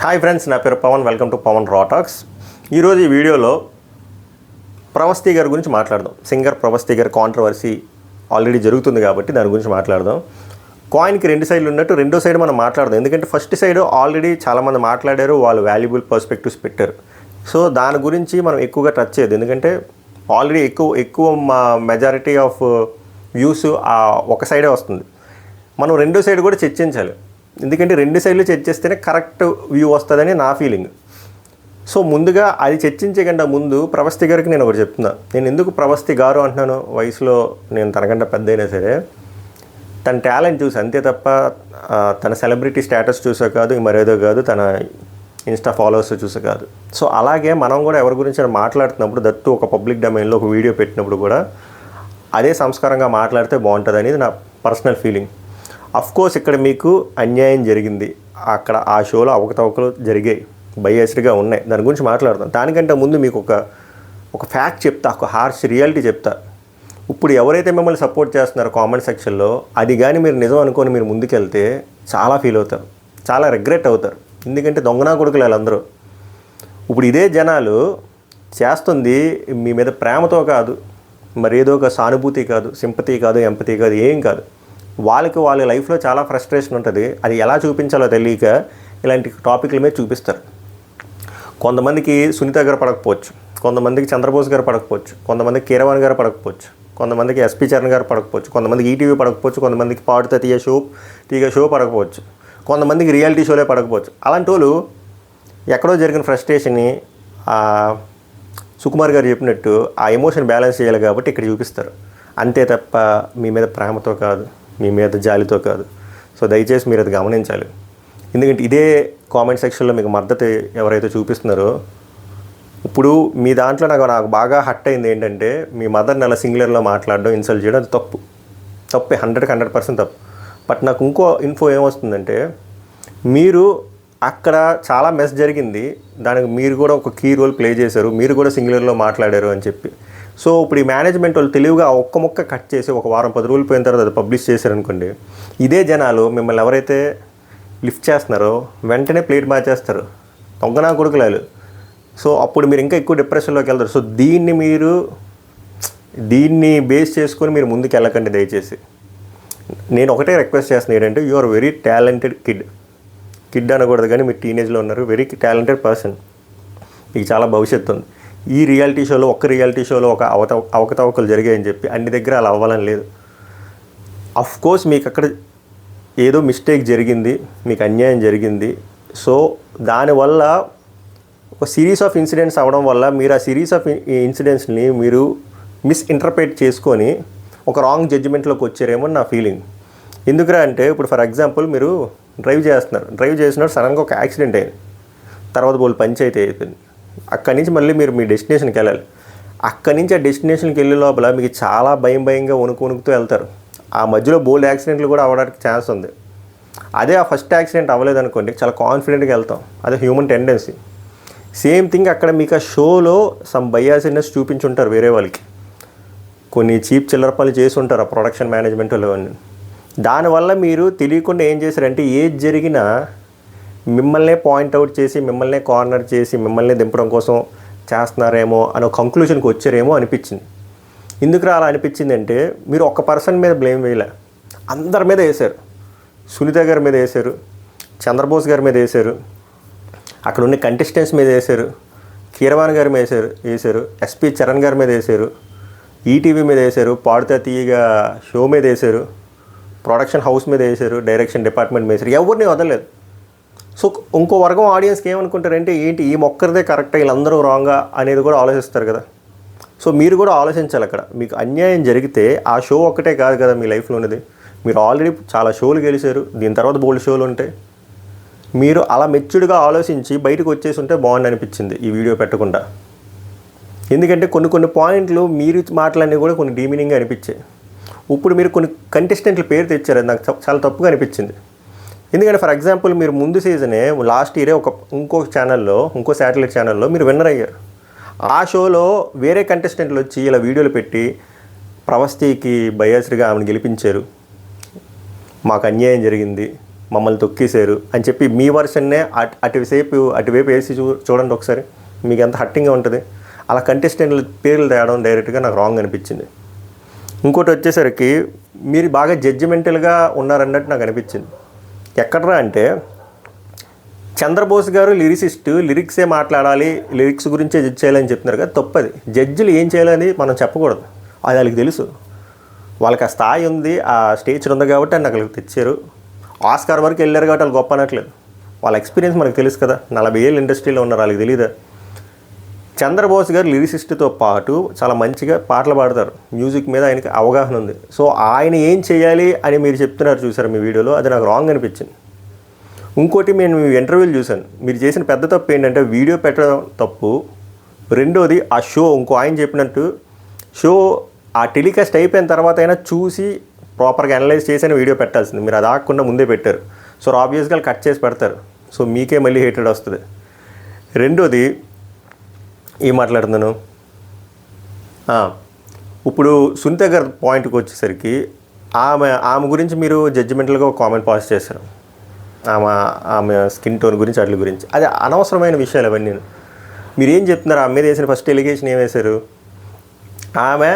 Hi friends, నా పేరు Pawan. Welcome to Pawan రా టాక్స్. ఈరోజు ఈ వీడియోలో ప్రవస్తి గారి గురించి మాట్లాడదాం. సింగర్ ప్రవస్తి గారి కాంట్రవర్సీ ఆల్రెడీ జరుగుతుంది కాబట్టి దాని గురించి మాట్లాడదాం. కాయిన్కి రెండు సైడ్లు ఉన్నట్టు రెండో సైడ్ మనం మాట్లాడదాం. ఎందుకంటే ఫస్ట్ సైడ్ ఆల్రెడీ చాలామంది మాట్లాడారు, వాళ్ళు వాల్యుబుల్ పర్స్పెక్టివ్స్ పెట్టారు. సో దాని గురించి మనం ఎక్కువగా టచ్ చేయదు, ఎందుకంటే ఆల్రెడీ ఎక్కువ మెజారిటీ ఆఫ్ వ్యూస్ ఒక సైడే వస్తుంది. మనం రెండో సైడ్ కూడా చర్చించాలి, ఎందుకంటే రెండు సైడ్లు చర్చిస్తేనే కరెక్ట్ వ్యూ వస్తుందని నా ఫీలింగ్. సో ముందుగా అది చర్చించే కంటే ముందు ప్రవస్తి గారికి నేను ఒకటి చెప్తున్నా. నేను ఎందుకు ప్రవస్తి గారు అంటున్నాను, వయసులో నేను తనకంటే పెద్ద అయినా సరే తన టాలెంట్ చూసి అంతే తప్ప తన సెలబ్రిటీ స్టేటస్ చూసా కాదు, మరేదో కాదు, తన ఇన్స్టా ఫాలోవర్స్ చూసా కాదు. సో అలాగే మనం కూడా ఎవరి గురించి మాట్లాడుతున్నప్పుడు, దట్టు ఒక పబ్లిక్ డొమైన్లో ఒక వీడియో పెట్టినప్పుడు కూడా అదే సంస్కారంగా మాట్లాడితే బాగుంటుంది అనేది నా పర్సనల్ ఫీలింగ్. కోర్స్ ఇక్కడ మీకు అన్యాయం జరిగింది, అక్కడ ఆ షోలో అవకతవకలు జరిగాయి, బయాస్డ్గా ఉన్నాయి, దాని గురించి మాట్లాడతాం. దానికంటే ముందు మీకు ఒక ఫ్యాక్ట్ చెప్తా, ఒక హార్ష్ రియాలిటీ చెప్తా. ఇప్పుడు ఎవరైతే మిమ్మల్ని సపోర్ట్ చేస్తున్నారో కామెంట్ సెక్షన్లో, అది కానీ మీరు నిజం అనుకొని మీరు ముందుకెళ్తే చాలా ఫీల్ అవుతారు, చాలా రిగ్రెట్ అవుతారు. ఎందుకంటే దొంగనా కొడుకులు వాళ్ళందరూ. ఇప్పుడు ఇదే జనాలు చేస్తుంది మీ మీద ప్రేమతో కాదు, మరి ఏదో ఒక సానుభూతి కాదు, సింపతి కాదు, ఎంపతి కాదు, ఏం కాదు. వాళ్ళ లైఫ్లో చాలా ఫ్రస్ట్రేషన్ ఉంటుంది, అది ఎలా చూపించాలో తెలియక ఇలాంటి టాపిక్ల మీద చూపిస్తారు. కొంతమందికి సునీత గారు పడకపోవచ్చు, కొంతమందికి చంద్రబోస్ గారు పడకపోవచ్చు, కొంతమందికి కీరవాణి గారు పడకపోవచ్చు, కొంతమందికి ఎస్పీ చరణ్ గారు పడకపోవచ్చు, కొంతమందికి ఈటీవీ పడకపోవచ్చు, కొంతమందికి పాడుతా తీగ షో పడకపోవచ్చు, కొంతమందికి రియాలిటీ షోలే పడకపోవచ్చు. అలాంటి వాళ్ళు ఎక్కడో జరిగిన ఫ్రస్ట్రేషన్ని సుకుమార్ గారు చెప్పినట్టు ఆ ఎమోషన్ బ్యాలెన్స్ చేయాలి కాబట్టి ఇక్కడ చూపిస్తారు, అంతే తప్ప మీ మీద ప్రేమతో కాదు, మీ మీద జాలితో కాదు. సో దయచేసి మీరు అది గమనించాలి. ఎందుకంటే ఇదే కామెంట్ సెక్షన్లో మీకు మద్దతు ఎవరైతే చూపిస్తున్నారో, ఇప్పుడు మీ దాంట్లో నాకు బాగా హట్ అయింది ఏంటంటే, మీ మదర్ని అలా సింగులర్లో మాట్లాడడం, ఇన్సల్ట్ చేయడం, అది తప్పే, 100% తప్పు. బట్ నాకు ఇంకో ఇన్ఫో ఏమొస్తుందంటే, మీరు అక్కడ చాలా మెస్ జరిగింది, దానికి మీరు కూడా ఒక కీ రోల్ ప్లే చేశారు, మీరు కూడా సింగులర్లో మాట్లాడారు అని చెప్పి. సో ఇప్పుడు ఈ మేనేజ్మెంట్ వాళ్ళు తెలివిగా ఒక్క ముక్క కట్ చేసి ఒక వారం 10 రోజులు పోయిన తర్వాత అది పబ్లిష్ చేశారనుకోండి, ఇదే జనాలు మిమ్మల్ని ఎవరైతే లిఫ్ట్ చేస్తున్నారో వెంటనే ప్లేట్ మార్చేస్తారు, దొంగనా కొడుకులాలు. సో అప్పుడు మీరు ఇంకా ఎక్కువ డిప్రెషన్లోకి వెళ్తారు. సో దీన్ని బేస్ చేసుకొని మీరు ముందుకు వెళ్ళకండి దయచేసి. నేను ఒకటే రిక్వెస్ట్ చేస్తున్నాను ఏంటంటే, you are very talented kid అనకూడదు కానీ మీరు టీనేజ్లో ఉన్నారు, వెరీ టాలెంటెడ్ పర్సన్, మీకు చాలా భవిష్యత్తు ఉంది. ఈ రియాలిటీ షోలో ఒక అవకతవకలు జరిగాయని చెప్పి అన్ని దగ్గర అలా అవ్వాలని లేదు. కోర్స్ మీకు అక్కడ ఏదో మిస్టేక్ జరిగింది, మీకు అన్యాయం జరిగింది. సో దానివల్ల ఒక సిరీస్ ఆఫ్ ఇన్సిడెంట్స్ అవ్వడం వల్ల మీరు ఆ సిరీస్ ఆఫ్ ఇన్సిడెంట్స్ని మీరు మిస్ఇంటర్ప్రిట్ చేసుకొని ఒక రాంగ్ జడ్జిమెంట్లోకి వచ్చారేమో నా ఫీలింగ్. ఎందుకురా అంటే, ఇప్పుడు ఫర్ ఎగ్జాంపుల్ మీరు డ్రైవ్ చేస్తున్నారు, సడన్గా ఒక యాక్సిడెంట్ అయింది, తర్వాత బోల్ పంచాయతీ అయిపోయింది. అక్కడి నుంచి మళ్ళీ మీరు మీ డెస్టినేషన్కి వెళ్ళాలి. అక్కడి నుంచి ఆ డెస్టినేషన్కి వెళ్ళే లోపల మీకు చాలా భయంగా వణుకుతూ వెళ్తారు. ఆ మధ్యలో బోల్డ్ యాక్సిడెంట్లు కూడా అవ్వడానికి ఛాన్స్ ఉంది. అదే ఆ ఫస్ట్ యాక్సిడెంట్ అవ్వలేదనుకోండి, చాలా కాన్ఫిడెంట్గా వెళ్తాం, అదే హ్యూమన్ టెండెన్సీ. సేమ్ థింగ్ అక్కడ మీకు ఆ షోలో సమ్ బయాసినెస్ చూపించుంటారు వేరే వాళ్ళకి, కొన్ని చీప్ చిల్లర పనులు చేసి ఉంటారు ఆ ప్రొడక్షన్ మేనేజ్మెంట్లో. దానివల్ల మీరు తెలియకుండా ఏం చేశారంటే, ఏది జరిగినా మిమ్మల్నే పాయింట్అవుట్ చేసి, మిమ్మల్నే కార్నర్ చేసి, మిమ్మల్ని దింపడం కోసం చేస్తున్నారేమో అని ఒక కంక్లూషన్కి వచ్చారేమో అనిపించింది. ఎందుకురా అలా అనిపించింది అంటే, మీరు ఒక్క పర్సన్ మీద బ్లేమ్ వేయలే, అందరి మీద వేశారు. సునీత గారి మీద వేశారు, చంద్రబోస్ గారి మీద వేశారు, అక్కడ ఉన్న కంటెస్టెంట్స్ మీద వేశారు, కీరవాణి గారి మీద వేశారు, ఎస్పీ చరణ్ గారి మీద వేశారు, ఈటీవీ మీద వేశారు, పాడుతా తీయగా షో మీద వేశారు, ప్రొడక్షన్ హౌస్ మీద వేశారు, డైరెక్షన్ డిపార్ట్మెంట్ మీద వేశారు, ఎవరిని వదలలేదు. సో ఇంకో వర్గం ఆడియన్స్కి ఏమనుకుంటారంటే, ఏంటి ఈ మొక్కరిదే కరెక్టా, వీళ్ళందరూ రాంగా అనేది కూడా ఆలోచిస్తారు కదా. సో మీరు కూడా ఆలోచించాలి. అక్కడ మీకు అన్యాయం జరిగితే ఆ షో ఒక్కటే కాదు కదా మీ లైఫ్లో ఉన్నది, మీరు ఆల్రెడీ చాలా షోలు గెలిచారు, దీని తర్వాత బోల్డ్ షోలు ఉంటాయి. మీరు అలా మెచ్యూర్డ్గా ఆలోచించి బయటకు వచ్చేసి ఉంటే బాగుంది అనిపించింది ఈ వీడియో పెట్టకుండా. ఎందుకంటే కొన్ని పాయింట్లు మీరు మాటలన్నీ కూడా కొన్ని డీమీనింగ్గా అనిపించాయి. ఇప్పుడు మీరు కొన్ని కంటెస్టెంట్ల పేరు తెచ్చారు, అది నాకు చాలా తప్పుగా అనిపించింది. ఎందుకంటే ఫర్ ఎగ్జాంపుల్ మీరు ముందు సీజనే లాస్ట్ ఇయరే ఇంకో శాటిలైట్ ఛానల్లో మీరు విన్నర్ అయ్యారు. ఆ షోలో వేరే కంటెస్టెంట్లు వచ్చి ఇలా వీడియోలు పెట్టి ప్రవస్తికి బయాస్డ్గా ఆమెను గెలిపించారు, మాకు అన్యాయం జరిగింది, మమ్మల్ని తొక్కేశారు అని చెప్పి మీ వర్షన్నే అటువైపు వేసి చూడండి ఒకసారి, మీకు ఎంత హట్టింగ్గా ఉంటుంది. అలా కంటెస్టెంట్ల పేర్లు తేవడం డైరెక్ట్గా నాకు రాంగ్ అనిపించింది. ఇంకోటి వచ్చేసరికి మీరు బాగా జడ్జిమెంటల్గా ఉన్నారన్నట్టు నాకు అనిపించింది. ఎక్కడరా అంటే చంద్రబోస్ గారు లిరిసిస్ట్, లిరిక్సే మాట్లాడాలి, లిరిక్స్ గురించే జడ్జ్ చేయాలని చెప్తున్నారు కదా, తప్పది. జడ్జిలు ఏం చేయాలని మనం చెప్పకూడదు, అది వాళ్ళకి తెలుసు. వాళ్ళకి ఆ స్థాయి ఉంది, ఆ స్టేచర్ ఉంది కాబట్టి అని అక్కడికి తెచ్చారు. ఆస్కార్ వరకు వెళ్ళారు కాబట్టి వాళ్ళు గొప్ప అనట్లేదు, వాళ్ళ ఎక్స్పీరియన్స్ మనకు తెలుసు కదా. 40 ఏళ్ళు ఇండస్ట్రీలో ఉన్నారు, వాళ్ళకి తెలియదా. చంద్రబోస్ గారు లిరిసిస్ట్తో పాటు చాలా మంచిగా పాటలు పాడతారు, మ్యూజిక్ మీద ఆయనకి అవగాహన ఉంది. సో ఆయన ఏం చేయాలి అని మీరు చెప్తున్నారు చూసారు మీ వీడియోలో, అది నాకు రాంగ్ అనిపించింది. ఇంకోటి నేను మీ ఇంటర్వ్యూలు చూశాను, మీరు చేసిన పెద్ద తప్పు ఏంటంటే వీడియో పెట్టడం తప్పు. రెండోది ఆ షో, ఇంకో ఆయన చెప్పినట్టు షో ఆ టెలికాస్ట్ అయిపోయిన తర్వాత అయినా చూసి ప్రాపర్గా అనలైజ్ చేసి వీడియో పెట్టాల్సింది, మీరు అది ఆగకుండా ముందే పెట్టారు. సో ఆబ్వియస్గా కట్ చేసి పెడతారు, సో మీకే మళ్ళీ హేటెడ్ వస్తుంది. రెండోది ఏం మాట్లాడుతున్నాను, ఇప్పుడు సునీత గారి పాయింట్కి వచ్చేసరికి ఆమె గురించి మీరు జడ్జిమెంటల్గా ఒక కామెంట్ పాస్ చేశారు, ఆమె స్కిన్ టోన్ గురించి, వాటి గురించి. అది అనవసరమైన విషయాలు అవన్నీ. మీరు ఏం చెప్తున్నారు, ఆమె మీద వేసిన ఫస్ట్ ఎలిగేషన్ ఏం వేశారు, ఆమె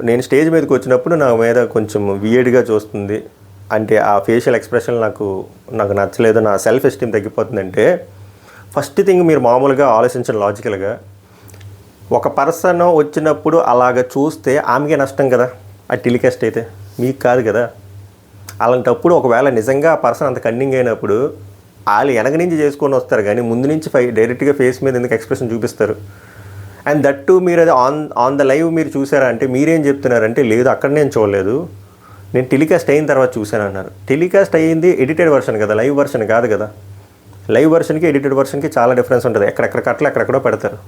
నేను స్టేజ్ మీదకి వచ్చినప్పుడు నా మీద కొంచెం వియర్డ్గా చూస్తుంది అంటే ఆ ఫేషియల్ ఎక్స్ప్రెషన్ నాకు నచ్చలేదు, నా సెల్ఫ్ ఎస్టీమ్ తగ్గిపోతుందంటే, ఫస్ట్ థింగ్ మీరు మామూలుగా ఆలోచించండి లాజికల్గా. ఒక పర్సన్ వచ్చినప్పుడు అలాగ చూస్తే ఆమెకే నష్టం కదా, ఆ టెలికాస్ట్ అయితే మీకు కాదు కదా. అలాంటప్పుడు ఒకవేళ నిజంగా ఆ పర్సన్ అంత కన్నింగ్ అయినప్పుడు వాళ్ళు వెనక నుంచి చేసుకొని వస్తారు, కానీ ముందు నుంచి డైరెక్ట్గా ఫేస్ మీద ఎందుకు ఎక్స్ప్రెషన్ చూపిస్తారు. అండ్ దట్ టు మీరు అది ఆన్ ద లైవ్ మీరు చూసారా అంటే మీరేం చెప్తున్నారంటే, లేదు అక్కడ నేను చూడలేదు, నేను టెలికాస్ట్ అయిన తర్వాత చూశాను అన్నారు. టెలికాస్ట్ అయ్యింది ఎడిటెడ్ వర్షన్ కదా, లైవ్ వర్షన్ కాదు కదా. లైవ్ వర్షన్కి ఎడిటెడ్ వర్షన్కి చాలా డిఫరెన్స్ ఉంటుంది, ఎక్కడెక్కడ కట్టలు ఎక్కడెక్కడో పెడతారు.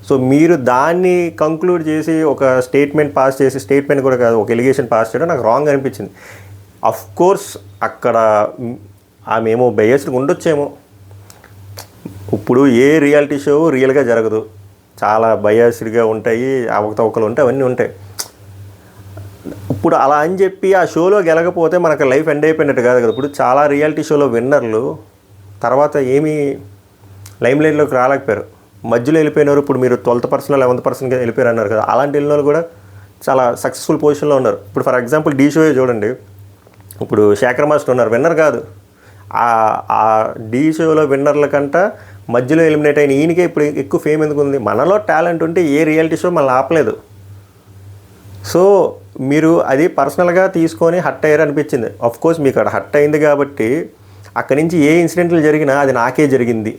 సో మీరు దాన్ని కంక్లూడ్ చేసి ఒక స్టేట్మెంట్ పాస్ చేసి, స్టేట్మెంట్ కూడా కాదు ఒక ఎలిగేషన్ పాస్ చేయడం నాకు రాంగ్ అనిపించింది. అఫ్ కోర్స్ అక్కడ ఆమె ఏమో బయస్డ్గా ఉండొచ్చేమో. ఇప్పుడు ఏ రియాలిటీ షో రియల్గా జరగదు, చాలా బయాస్డ్గా ఉంటాయి, అవకతవకలు ఉంటాయి, అవన్నీ ఉంటాయి. ఇప్పుడు అలా అని చెప్పి ఆ షోలో గెలకపోతే మనకు లైఫ్ ఎండ్ అయిపోయినట్టు కాదు కదా. ఇప్పుడు చాలా రియాలిటీ షోలో విన్నర్లు తర్వాత ఏమీ లైమ్ లైన్లోకి రాలేకపోయారు, మధ్యలో వెళ్ళిపోయినారు. ఇప్పుడు మీరు 12th పర్సన్ 11th పర్సన్గా వెళ్ళిపోయారు అన్నారు కదా, అలాంటి వెళ్ళిన వాళ్ళు కూడా చాలా సక్సెస్ఫుల్ పొజిషన్లో ఉన్నారు. ఇప్పుడు ఫర్ ఎగ్జాంపుల్ డీ షో చూడండి, ఇప్పుడు శేఖర్ మాస్టర్ ఉన్నారు, విన్నర్ కాదు. ఆ డీ షోలో విన్నర్ల కంటే మధ్యలో ఎలిమినేట్ అయిన ఈయనకే ఇప్పుడు ఎక్కువ ఫేమ్ ఎందుకు ఉంది. మనలో టాలెంట్ ఉంటే ఏ రియాలిటీ షో మనల్ని ఆపలేదు. సో మీరు అది పర్సనల్గా తీసుకొని హట్ అయ్యారు అనిపించింది. కోర్స్ మీకు అక్కడ హట్ అయింది కాబట్టి అక్కడి నుంచి ఏ ఇన్సిడెంట్లు జరిగినా అది నాకే జరిగింది,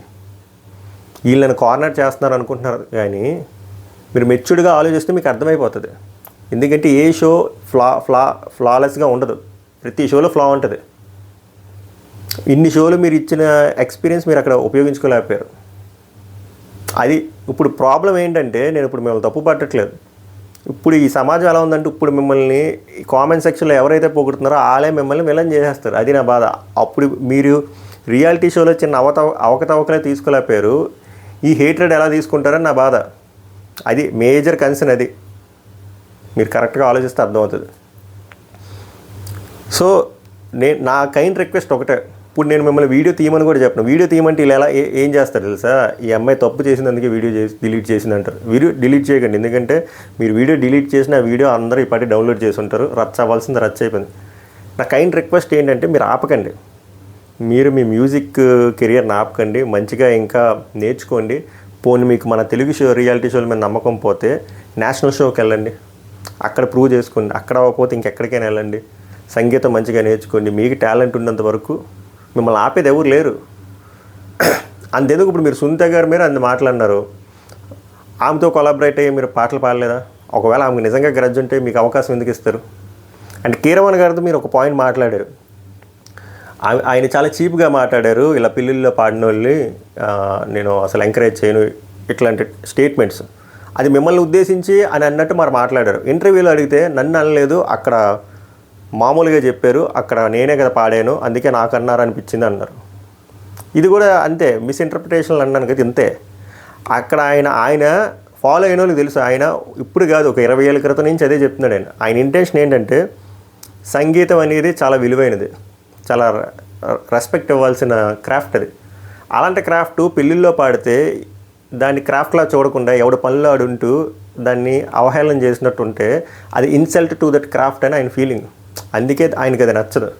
వీళ్ళని కార్నర్ చేస్తున్నారు అనుకుంటున్నారు. కానీ మీరు మెచ్యూర్డ్గా ఆలోచిస్తే మీకు అర్థమైపోతుంది. ఎందుకంటే ఏ షో ఫ్లాలెస్గా ఉండదు, ప్రతి షోలో ఫ్లా ఉంటుంది. ఇన్ని షోలు మీరు ఇచ్చిన ఎక్స్పీరియన్స్ మీరు అక్కడ ఉపయోగించుకోలేకపోయారు. అది ఇప్పుడు ప్రాబ్లం ఏంటంటే, నేను ఇప్పుడు మిమ్మల్ని తప్పు పట్టట్లేదు. ఇప్పుడు ఈ సమాజం ఎలా ఉందంటే, ఇప్పుడు మిమ్మల్ని కామెంట్ సెక్షన్లో ఎవరైతే పొగుడుతున్నారో వాళ్ళే మిమ్మల్ని విలన్ చేసేస్తారు. అది నా బాధ. అప్పుడు మీరు రియాలిటీ షోలో చిన్న అవకతవకలే తీసుకోలేకపోయారు, ఈ హేట్రెడ్ ఎలా తీసుకుంటారని నా బాధ. అది మేజర్ కన్సర్న్. అది మీరు కరెక్ట్గా ఆలోచిస్తే అర్థమవుతుంది. సో నా కైండ్ రిక్వెస్ట్ ఒకటే, ఇప్పుడు నేను మిమ్మల్ని వీడియో తీయమని కూడా చెప్పను. వీడియో తీయమంటే ఇలా ఎలా ఏం చేస్తారు తెలుసా, ఈ అమ్మాయి తప్పు చేసినందుకే వీడియో డిలీట్ చేసిందంటారు. వీడియో డిలీట్ చేయకండి, ఎందుకంటే మీరు వీడియో డిలీట్ చేసిన వీడియో అందరూ ఇప్పటికి డౌన్లోడ్ చేసి ఉంటారు, రచ్చ అవ్వాల్సింది రచ్చ అయిపోయింది. నా కైండ్ రిక్వెస్ట్ ఏంటంటే, మీరు ఆపకండి, మీరు మీ మ్యూజిక్ కెరియర్ని ఆపకండి, మంచిగా ఇంకా నేర్చుకోండి. పోనీ మీకు మన తెలుగు షో రియాలిటీ షోల మీద నమ్మకం పోతే నేషనల్ షోకి వెళ్ళండి, అక్కడ ప్రూవ్ చేసుకోండి. అక్కడ అవ్వకపోతే ఇంకెక్కడికైనా వెళ్ళండి, సంగీతం మంచిగా నేర్చుకోండి. మీకు టాలెంట్ ఉన్నంత వరకు మిమ్మల్ని ఆపేది ఎవరు లేరు. అంతేందుకు ఇప్పుడు మీరు సునీత గారి మీద అంత మాట్లాడినారు, ఆమెతో కొలాబరేట్ అయ్యి మీరు పాటలు పాడలేదా? ఒకవేళ ఆమెకు నిజంగా గ్రడ్జ్ ఉంటే మీకు అవకాశం ఎందుకు ఇస్తారు? అండ్ కీరవాణి గారితో మీరు ఒక పాయింట్ మాట్లాడారు, ఆయన చాలా చీప్గా మాట్లాడారు, ఇలా పిల్లల్లో పాడిన వాళ్ళని నేను అసలు ఎంకరేజ్ చేయను, ఇట్లాంటి స్టేట్మెంట్స్. అది మిమ్మల్ని ఉద్దేశించి అని అన్నట్టు మరి మాట్లాడారు. ఇంటర్వ్యూలో అడిగితే నన్ను అనలేదు, అక్కడ మామూలుగా చెప్పారు, అక్కడ నేనే కదా పాడాను అందుకే నాకు అన్నారు అనిపించింది అన్నారు. ఇది కూడా అంతే, మిస్ఇంటర్ప్రిటేషన్లు అన్నాను కదా, ఇంతే. అక్కడ ఆయన ఫాలో అయిన వాళ్ళకి తెలుసు, ఆయన ఇప్పుడు కాదు ఒక 20 ఏళ్ళ క్రితం నుంచి అదే చెప్తున్నాడు. ఆయన ఇంటెన్షన్ ఏంటంటే, సంగీతం అనేది చాలా విలువైనది, చాలా రెస్పెక్ట్ ఇవ్వాల్సిన క్రాఫ్ట్ అది. అలాంటి క్రాఫ్ట్ పెళ్ళిళ్ళలో పాడితే దాన్ని క్రాఫ్ట్లా చూడకుండా ఎవడ పనులు ఆడుంటూ దాన్ని అవహేళన చేసినట్టు ఉంటే అది ఇన్సల్ట్ టు దట్ క్రాఫ్ట్ అని ఆయన ఫీలింగ్. అందుకే ఆయనకి అది నచ్చదు.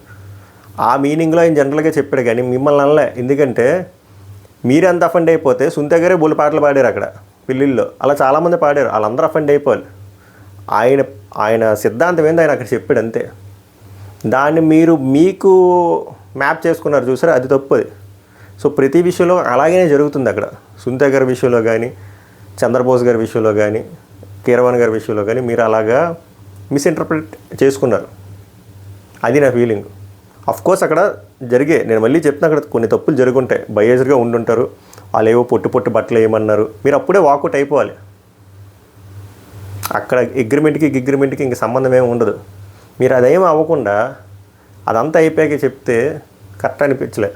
ఆ మీనింగ్లో ఆయన జనరల్గా చెప్పాడు కానీ మిమ్మల్ని అనలే. ఎందుకంటే మీరే అంత అఫెండ్ అయిపోతే సునీత గారే బోల్డ్ పాటలు పాడారు అక్కడ పెళ్ళిళ్ళలో, అలా చాలామంది పాడారు, వాళ్ళందరూ అఫెండ్ అయిపోవాలి. ఆయన సిద్ధాంతం ఏందో ఆయన అక్కడ చెప్పాడు అంతే. దాన్ని మీరు మీకు మ్యాప్ చేసుకున్నారు చూసారా, అది తప్పది. సో ప్రతి విషయంలో అలాగే జరుగుతుంది అక్కడ. సునీత గారి విషయంలో కానీ, చంద్రబోస్ గారి విషయంలో కానీ, కీరవాణి గారి విషయంలో కానీ మీరు అలాగా మిస్ఇంటర్ప్రిట్ చేసుకున్నారు. అది నా ఫీలింగ్. కోర్స్ అక్కడ నేను మళ్ళీ చెప్తున్నా, అక్కడ కొన్ని తప్పులు జరుగుంటాయి, బయేజ్గా ఉండుంటారు, వాళ్ళు ఏవో పొట్టు బట్టలు వేయమన్నారు, మీరు అప్పుడే వాకౌట్ అయిపోవాలి. అక్కడ అగ్రిమెంట్కి ఇంక సంబంధం ఏమి ఉండదు. మీరు అదేం అవ్వకుండా అదంతా అయిపోయాక చెప్తే కరెక్ట్ అనిపించలే.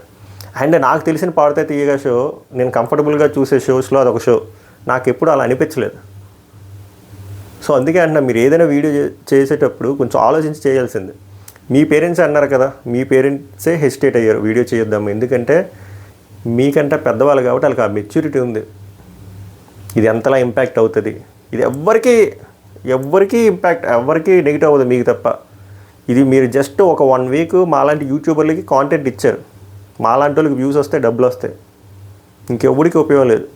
అండ్ నాకు తెలిసిన పాడితే తీయగా షో, నేను కంఫర్టబుల్గా చూసే షోస్లో అదొక షో, నాకు ఎప్పుడు అలా అనిపించలేదు. సో అందుకే అంటున్నా, మీరు ఏదైనా వీడియో చేసేటప్పుడు కొంచెం ఆలోచించి చేయాల్సింది. మీ పేరెంట్స్ అన్నారు కదా, మీ పేరెంట్సే హెసిటేట్ అయ్యారు వీడియో చేయొద్దాము, ఎందుకంటే మీకంటే పెద్దవాళ్ళు కాబట్టి వాళ్ళకి ఆ మెచ్యూరిటీ ఉంది. ఇది ఎంతలా ఇంపాక్ట్ అవుతుంది, ఇది ఎవ్వరికీ ఇంపాక్ట్, ఎవ్వరికీ నెగిటివ్ అవ్వదు మీకు తప్ప. ఇది మీరు జస్ట్ ఒక 1 వీక్ మాలాంటి యూట్యూబర్లకి కాంటెంట్ ఇచ్చారు, మాలాంటి వాళ్ళకి వ్యూస్ వస్తాయి, డబ్బులు వస్తాయి, ఇంకెవ్వరికి ఉపయోగం లేదు.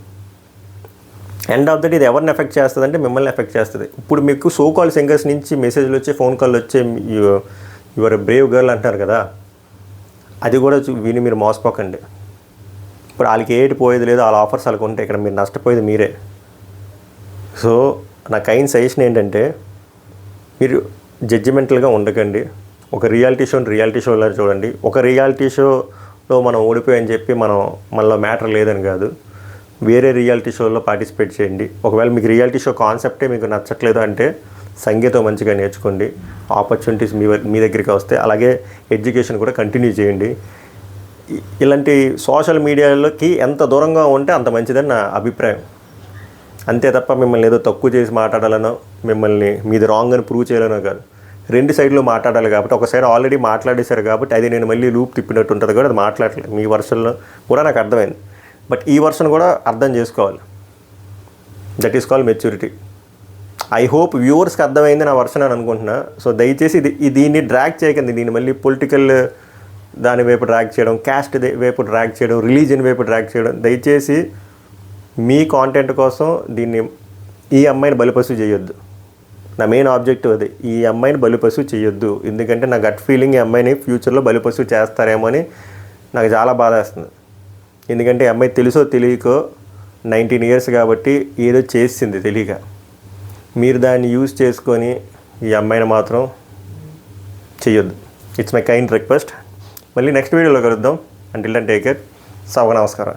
ఎండ్ ఆఫ్ ద డే ఇది ఎవరిని ఎఫెక్ట్ చేస్తుంది అంటే మిమ్మల్ని ఎఫెక్ట్ చేస్తుంది. ఇప్పుడు మీకు సో కాల్ సింగర్స్ నుంచి మెసేజ్లు వచ్చే, ఫోన్ కాల్ వచ్చే, యువర్ బ్రేవ్ గర్ల్ అంటారు కదా, అది కూడా విని మీరు మోసపోకండి. ఇప్పుడు వాళ్ళకి ఏటి పోయేది లేదు, వాళ్ళ ఆఫర్స్ వాళ్ళకి ఉంటాయి, ఇక్కడ మీరు నష్టపోయేది మీరే. సో నా కైండ్ సజెషన్ ఏంటంటే, మీరు జడ్జిమెంటల్గా ఉండకండి. ఒక రియాలిటీ షోలో చూడండి. ఒక రియాలిటీ షోలో మనం ఓడిపోయని చెప్పి మనలో మ్యాటర్ లేదని కాదు, వేరే రియాలిటీ షోలో పార్టిసిపేట్ చేయండి. ఒకవేళ మీకు రియాలిటీ షో కాన్సెప్టే మీకు నచ్చట్లేదు అంటే సంగీతం మంచిగా నేర్చుకోండి, ఆపర్చునిటీస్ మీ దగ్గరికి వస్తాయి. అలాగే ఎడ్యుకేషన్ కూడా కంటిన్యూ చేయండి. ఇలాంటి సోషల్ మీడియాలోకి ఎంత దూరంగా ఉంటే అంత మంచిదని నా అభిప్రాయం. అంతే తప్ప మిమ్మల్ని ఏదో తక్కువ చేసి మాట్లాడాలనో, మిమ్మల్ని మీది రాంగ్ అని ప్రూవ్ చేయాలనో కాదు. 2 సైడ్లు మాట్లాడాలి కాబట్టి, ఒక సైడ్ ఆల్రెడీ మాట్లాడేశారు కాబట్టి అది నేను మళ్ళీ లూప్ తిప్పినట్టు ఉంటుంది కూడా, అది మాట్లాడలేదు. మీ వర్షన్లో కూడా నాకు అర్థమైంది, బట్ ఈ వర్షన్ కూడా అర్థం చేసుకోవాలి. That is called maturity. I hope వ్యూవర్స్కి అర్థమైంది నా వర్షన్ అని అనుకుంటున్నా. సో దయచేసి దీన్ని డ్రాగ్ చేయకండి. దీన్ని మళ్ళీ పొలిటికల్ దాని వైపు డ్రాగ్ చేయడం, క్యాస్ట్ వైపు డ్రాగ్ చేయడం, రిలీజియన్ వైపు డ్రాగ్ చేయడం, దయచేసి మీ కాంటెంట్ కోసం దీన్ని, ఈ అమ్మాయిని బలిపశువు చేయొద్దు. నా మెయిన్ ఆబ్జెక్టివ్ అది, ఈ అమ్మాయిని బలిపశువు చేయొద్దు. ఎందుకంటే నా గట్ ఫీలింగ్ ఈ అమ్మాయిని ఫ్యూచర్లో బలిపశువు చేస్తారేమో అని నాకు చాలా బాధ వేస్తుంది. ఎందుకంటే ఈ అమ్మాయి తెలుసో తెలియకో 19 years కాబట్టి ఏదో చేసింది తెలియక. మీరు దాన్ని యూజ్ చేసుకొని ఈ అమ్మాయిని మాత్రం చెయ్యొద్దు. It's my kind request. మళ్ళీ నెక్స్ట్ వీడియోలో కలుద్దాం. Until then take care. నమస్కారం.